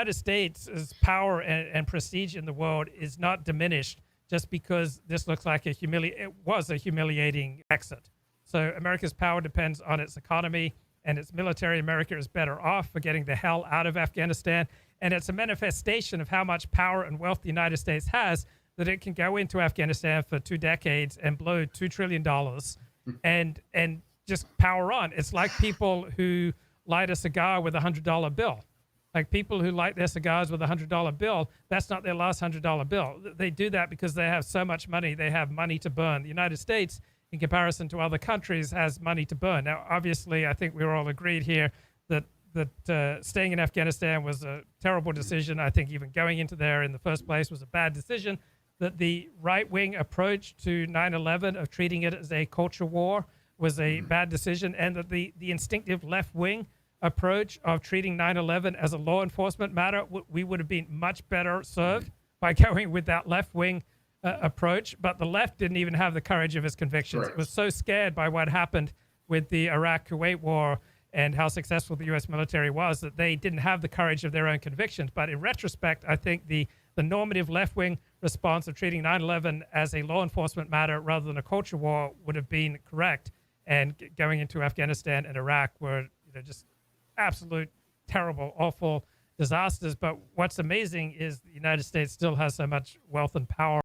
United States' power and prestige in the world is not diminished just because this looks like it was a humiliating exit. So America's power depends on its economy and its military. America is better off for getting the hell out of Afghanistan. And it's a manifestation of how much power and wealth the United States has that it can go into Afghanistan for 2 decades and blow $2 trillion and just power on. It's like people who light a cigar with $100 bill. Like people who light their cigars with $100 bill, that's not their last $100 bill. They do that because they have so much money. They have money to burn. The United States, in comparison to other countries, has money to burn. Now, obviously, I think we're all agreed here that staying in Afghanistan was a terrible decision. I think even going into there in the first place was a bad decision. That the right-wing approach to 9/11 of treating it as a culture war was a bad decision, and that the instinctive left-wing approach of treating 9/11 as a law enforcement matter, we would have been much better served by going with that left-wing approach. But the left didn't even have the courage of its convictions. It was so scared by what happened with the Iraq-Kuwait war and how successful the U.S. military was that they didn't have the courage of their own convictions. But in retrospect, I think the normative left-wing response of treating 9/11 as a law enforcement matter rather than a culture war would have been correct. And going into Afghanistan and Iraq were just absolute, terrible, awful disasters. But what's amazing is the United States still has so much wealth and power